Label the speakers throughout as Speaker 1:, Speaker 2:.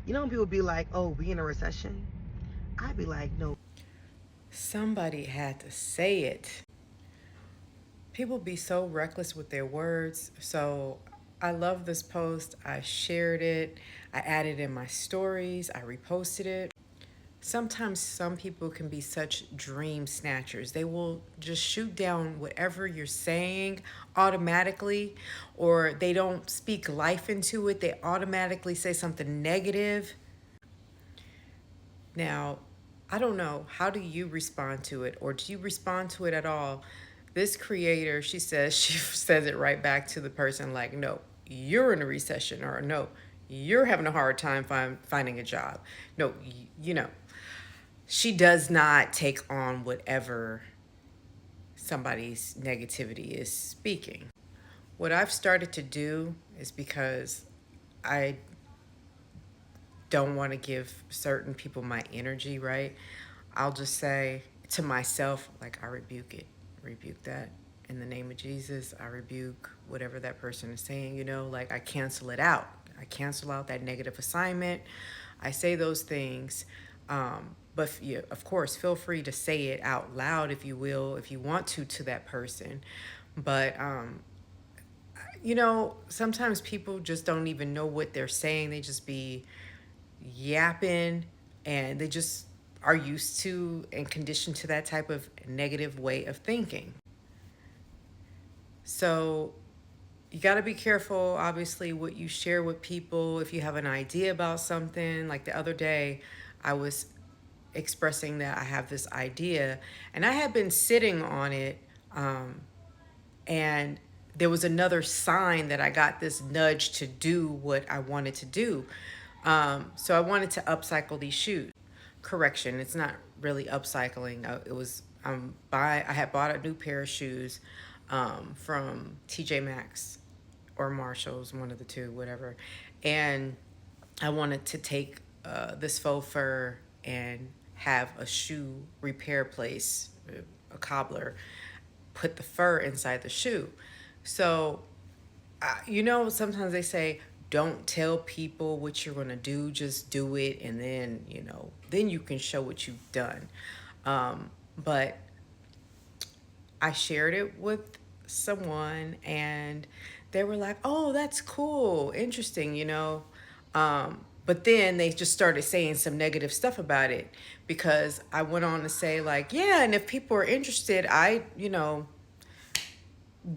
Speaker 1: You know when people be like, oh, we in a recession? I'd be like, no.
Speaker 2: Somebody had to say it. People be so reckless with their words. So I love this post. I shared it. I added in my stories. I reposted it. Sometimes some people can be such dream snatchers. They will just shoot down whatever you're saying automatically, or they don't speak life into it. They automatically say something negative. Now, I don't know. How do you respond to it, or do you respond to it at all? This creator, she says, she says it right back to the person like, no, you're in a recession, or no, you're having a hard time finding a job. No, you know, she does not take on whatever somebody's negativity is speaking. What I've started to do is because I don't want to give certain people my energy, right? I'll just say to myself, like, I rebuke it, rebuke that. In the name of Jesus, I rebuke whatever that person is saying, like I cancel it out. I cancel out that negative assignment. I say those things. But yeah, of course, feel free to say it out loud if you will, if you want to that person. But sometimes people just don't even know what they're saying. They just be yapping, and they just are used to and conditioned to that type of negative way of thinking. So you got to be careful, obviously, what you share with people. If you have an idea about something, like the other day, I was expressing that I have this idea, and I had been sitting on it, and there was another sign that I got this nudge to do what I wanted to do. So I wanted to upcycle these shoes. Correction, it's not really upcycling. It was I had bought a new pair of shoes from TJ Maxx or Marshalls, one of the two, whatever, and I wanted to take this faux fur and have a shoe repair place, a cobbler, put the fur inside the shoe. So, sometimes they say, don't tell people what you're going to do, just do it, and then you can show what you've done. But I shared it with someone, and they were like, oh, that's cool, interesting. But then they just started saying some negative stuff about it, because I went on to say, like, yeah, and if people are interested, I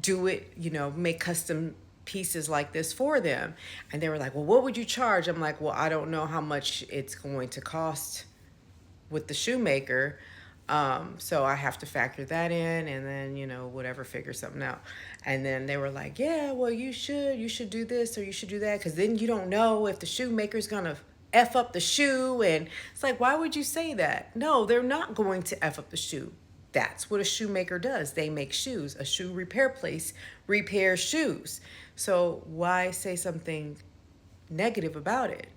Speaker 2: do it, make custom pieces like this for them. And they were like, well, what would you charge? I'm like, well, I don't know how much it's going to cost with the shoemaker. So I have to factor that in, and then, whatever, figure something out. And then they were like, yeah, well, you should do this or you should do that. Cause then you don't know if the shoemaker's going to F up the shoe. And it's like, why would you say that? No, they're not going to F up the shoe. That's what a shoemaker does. They make shoes. A shoe repair place repairs shoes. So why say something negative about it?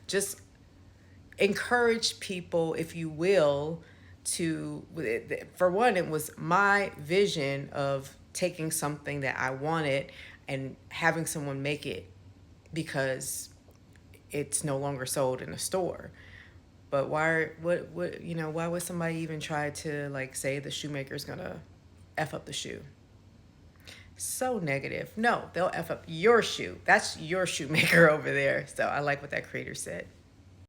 Speaker 2: Just encourage people, if you will, to, for one, it was my vision of taking something that I wanted and having someone make it, because it's no longer sold in a store. But why would somebody even try to, like, say the shoemaker's gonna F up the shoe? So negative. No, they'll F up your shoe. That's your shoemaker over there. So I like what that creator said.